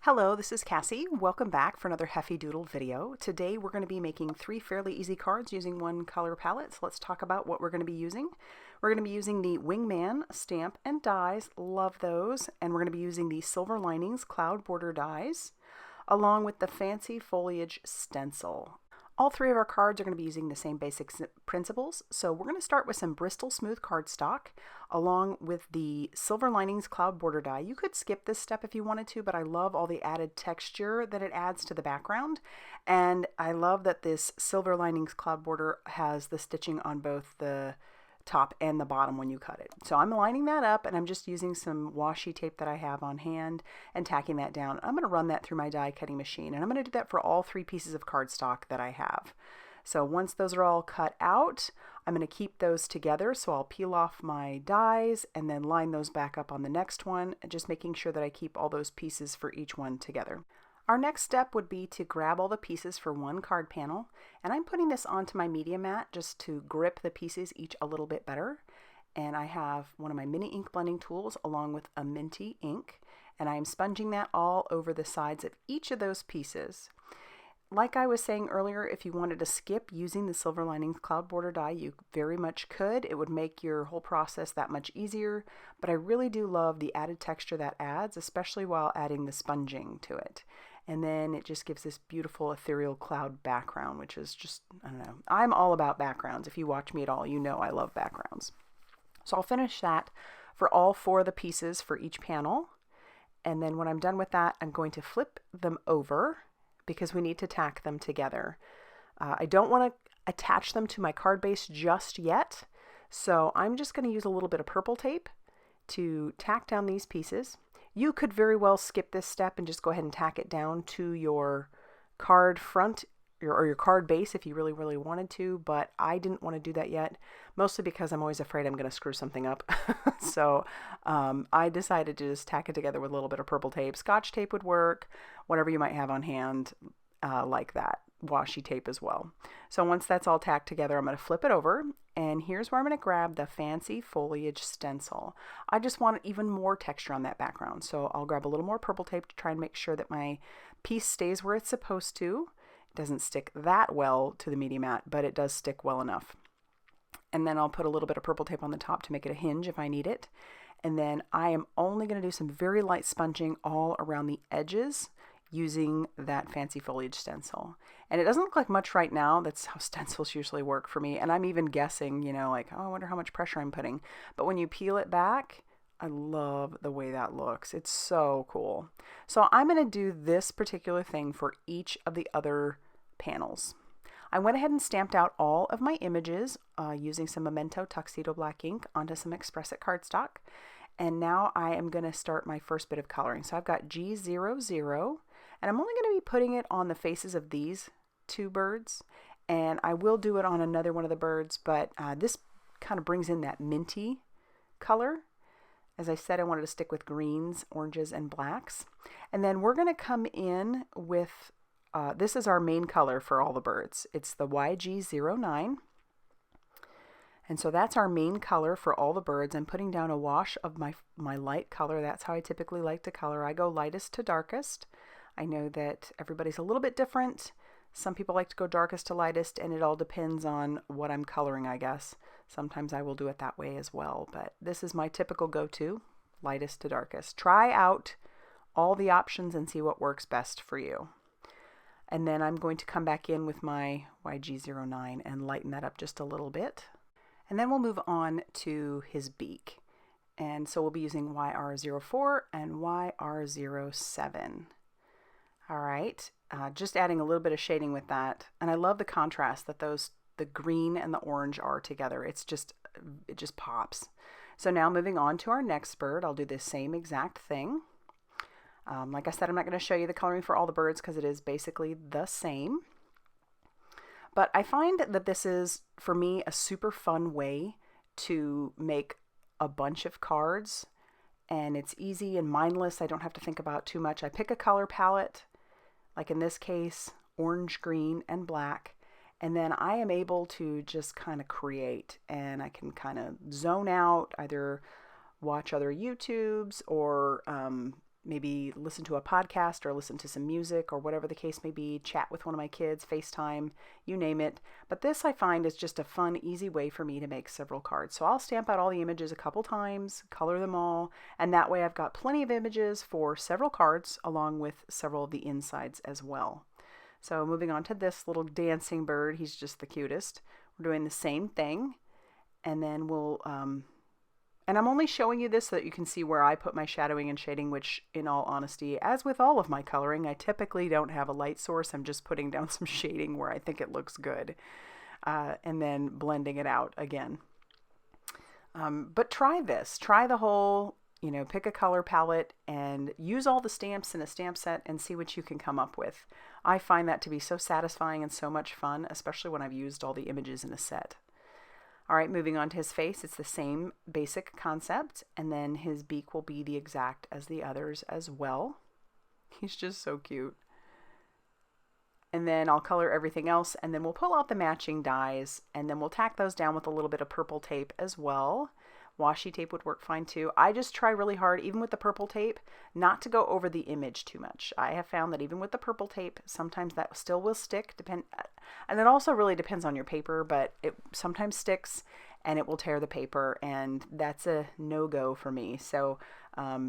Hello, this is Cassie. Welcome back for another Heffy Doodle video. Today we're going to be making 3 fairly easy cards using one color palette. So let's talk about what we're going to be using. We're going to be using the Wingman stamp and dies, love those, and we're going to be using the Silver Linings cloud border dies, along with the fancy Foliage stencil. All 3 of our cards are going to be using the same basic principles. So we're going to start with some Bristol smooth cardstock along with the Silver Linings cloud border die. You could skip this step if you wanted to, but I love all the added texture that it adds to the background. And I love that this Silver Linings cloud border has the stitching on both the top and the bottom when you cut it. So I'm lining that up and I'm just using some washi tape that I have on hand and tacking that down. I'm going to run that through my die cutting machine, and I'm going to do that for all 3 pieces of cardstock that I have. So once those are all cut out, I'm going to keep those together. So I'll peel off my dies and then line those back up on the next one, just making sure that I keep all those pieces for each one together. Our next step would be to grab all the pieces for one card panel, and I'm putting this onto my media mat just to grip the pieces each a little bit better. And I have one of my mini ink blending tools along with a Minty ink, and I'm sponging that all over the sides of each of those pieces. Like I was saying earlier, if you wanted to skip using the Silver Linings cloud border die, you very much could. It would make your whole process that much easier, but I really do love the added texture that adds, especially while adding the sponging to it. And then it just gives this beautiful ethereal cloud background, which is just, I don't know. I'm all about backgrounds. If you watch me at all, you know I love backgrounds. So I'll finish that for all 4 of the pieces for each panel. And then when I'm done with that, I'm going to flip them over because we need to tack them together. I don't want to attach them to my card base just yet. So I'm just going to use a little bit of purple tape to tack down these pieces. You could very well skip this step and just go ahead and tack it down to your card front or your card base if you really wanted to, but I didn't want to do that yet, mostly because I'm always afraid I'm going to screw something up. So I decided to just tack it together with a little bit of purple tape. Scotch tape would work, whatever you might have on hand like that. Washi tape as well. So once that's all tacked together, I'm going to flip it over, and here's where I'm going to grab the fancy Foliage stencil. I just want even more texture on that background, so I'll grab a little more purple tape to try and make sure that my piece stays where it's supposed to. It doesn't stick that well to the media mat, but it does stick well enough. And then I'll put a little bit of purple tape on the top to make it a hinge if I need it. And then I am only going to do some very light sponging all around the edges using that fancy Foliage stencil. And it doesn't look like much right now. That's how stencils usually work for me. And I'm even guessing, you know, like, oh, I wonder how much pressure I'm putting. But when you peel it back, I love the way that looks. It's so cool. So I'm going to do this particular thing for each of the other panels. I went ahead and stamped out all of my images using some Memento Tuxedo black ink onto some Express It cardstock. And now I am going to start my first bit of coloring. So I've got G00, and I'm only going to be putting it on the faces of these 2 birds. And I will do it on another one of the birds, but this kind of brings in that minty color. As I said, I wanted to stick with greens, oranges, and blacks. And then we're going to come in with, this is our main color for all the birds. It's the YG09. And so that's our main color for all the birds. I'm putting down a wash of my light color. That's how I typically like to color. I go lightest to darkest. I know that everybody's a little bit different. Some people like to go darkest to lightest, and it all depends on what I'm coloring, I guess. Sometimes I will do it that way as well, but this is my typical go-to, lightest to darkest. Try out all the options and see what works best for you. And then I'm going to come back in with my YG09 and lighten that up just a little bit. And then we'll move on to his beak. And so we'll be using YR04 and YR07. All right, just adding a little bit of shading with that. And I love the contrast that the green and the orange are together. It just pops. So now moving on to our next bird, I'll do the same exact thing. Like I said, I'm not going to show you the coloring for all the birds because it is basically the same. But I find that this is, for me, a super fun way to make a bunch of cards. And it's easy and mindless. I don't have to think about too much. I pick a color palette, like in this case, orange, green, and black. And then I am able to just kind of create, and I can kind of zone out, either watch other YouTubes or maybe listen to a podcast or listen to some music or whatever the case may be, chat with one of my kids, FaceTime, you name it. But this I find is just a fun, easy way for me to make several cards. So I'll stamp out all the images a couple times, color them all, and that way I've got plenty of images for several cards along with several of the insides as well. So moving on to this little dancing bird, he's just the cutest. We're doing the same thing, and then we'll and I'm only showing you this so that you can see where I put my shadowing and shading, which in all honesty, as with all of my coloring, I typically don't have a light source. I'm just putting down some shading where I think it looks good, and then blending it out again. But try this. Try the whole, pick a color palette and use all the stamps in a stamp set and see what you can come up with. I find that to be so satisfying and so much fun, especially when I've used all the images in a set. All right, moving on to his face, it's the same basic concept, and then his beak will be the exact as the others as well. He's just so cute. And then I'll color everything else, and then we'll pull out the matching dies, and then we'll tack those down with a little bit of purple tape as well. Washi tape would work fine too. I just try really hard, even with the purple tape, not to go over the image too much. I have found that even with the purple tape, sometimes that still will stick. And it also really depends on your paper, but it sometimes sticks and it will tear the paper, and that's a no-go for me. So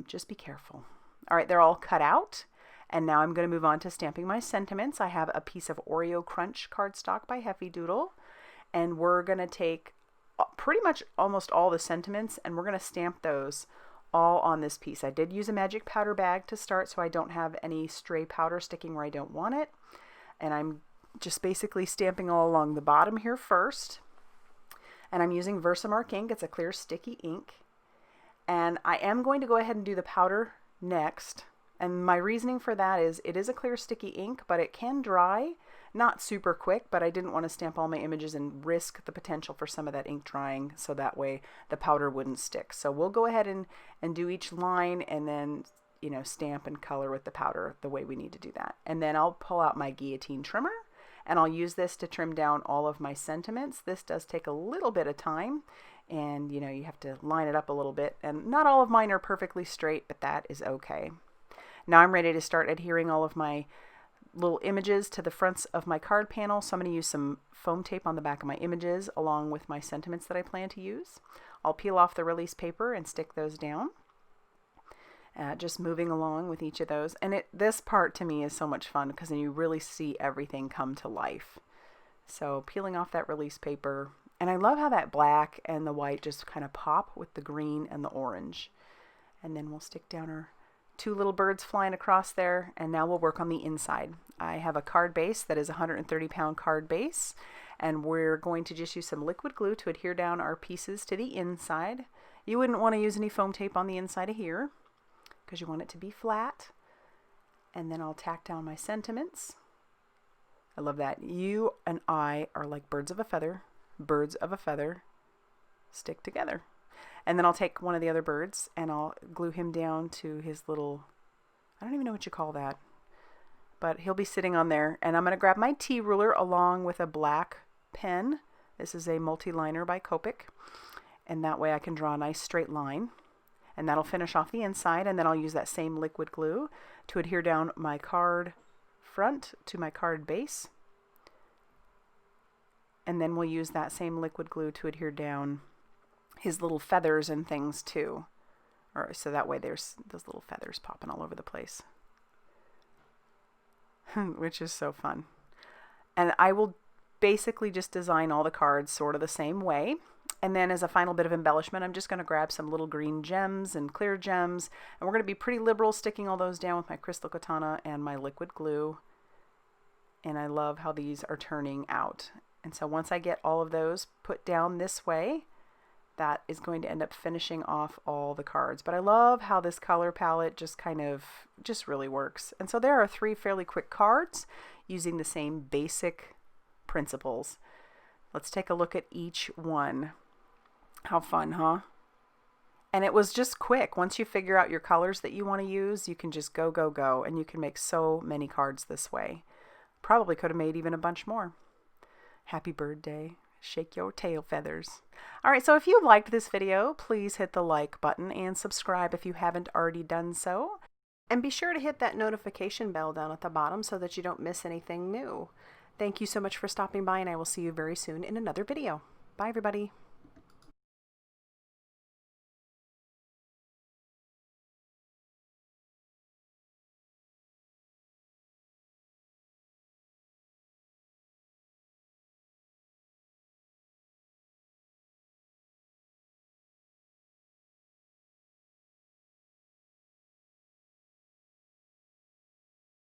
just be careful. All right, they're all cut out. And now I'm going to move on to stamping my sentiments. I have a piece of Oreo Crunch cardstock by Heffy Doodle, and we're going to take pretty much almost all the sentiments, and we're going to stamp those all on this piece. I did use a magic powder bag to start so I don't have any stray powder sticking where I don't want it. And I'm just basically stamping all along the bottom here first. And I'm using VersaMark ink. It's a clear sticky ink. And I am going to go ahead and do the powder next. And my reasoning for that is it is a clear sticky ink, but it can dry. Not super quick, but I didn't want to stamp all my images and risk the potential for some of that ink drying, so that way the powder wouldn't stick. So we'll go ahead and do each line and then, stamp and color with the powder the way we need to do that. And then I'll pull out my guillotine trimmer, and I'll use this to trim down all of my sentiments. This does take a little bit of time, and you have to line it up a little bit. And not all of mine are perfectly straight, but that is okay. Now I'm ready to start adhering all of my little images to the fronts of my card panel. So I'm going to use some foam tape on the back of my images along with my sentiments that I plan to use. I'll peel off the release paper and stick those down. Just moving along with each of those. And this part to me is so much fun because then you really see everything come to life. So peeling off that release paper. And I love how that black and the white just kind of pop with the green and the orange. And then we'll stick down our two little birds flying across there, and now we'll work on the inside. I have a card base that is a 130-pound card base, and we're going to just use some liquid glue to adhere down our pieces to the inside. You wouldn't want to use any foam tape on the inside of here because you want it to be flat. And then I'll tack down my sentiments. I love that. You and I are like birds of a feather. Birds of a feather stick together. And then I'll take one of the other birds and I'll glue him down to his little, I don't even know what you call that, but he'll be sitting on there. And I'm going to grab my T ruler along with a black pen. This is a Multiliner by Copic. And that way I can draw a nice straight line. And that'll finish off the inside. And then I'll use that same liquid glue to adhere down my card front to my card base. And then we'll use that same liquid glue to adhere down his little feathers and things too. So that way there's those little feathers popping all over the place. Which is so fun. And I will basically just design all the cards sort of the same way. And then as a final bit of embellishment, I'm just going to grab some little green gems and clear gems. And we're going to be pretty liberal sticking all those down with my crystal katana and my liquid glue. And I love how these are turning out. And so once I get all of those put down this way, that is going to end up finishing off all the cards. But I love how this color palette just really works. And so there are 3 fairly quick cards using the same basic principles. Let's take a look at each one. How fun, huh? And it was just quick. Once you figure out your colors that you want to use, you can just go, go, go. And you can make so many cards this way. Probably could have made even a bunch more. Happy bird day. Shake your tail feathers. All right, so if you liked this video, please hit the like button and subscribe if you haven't already done so. And be sure to hit that notification bell down at the bottom so that you don't miss anything new. Thank you so much for stopping by, and I will see you very soon in another video. Bye, everybody.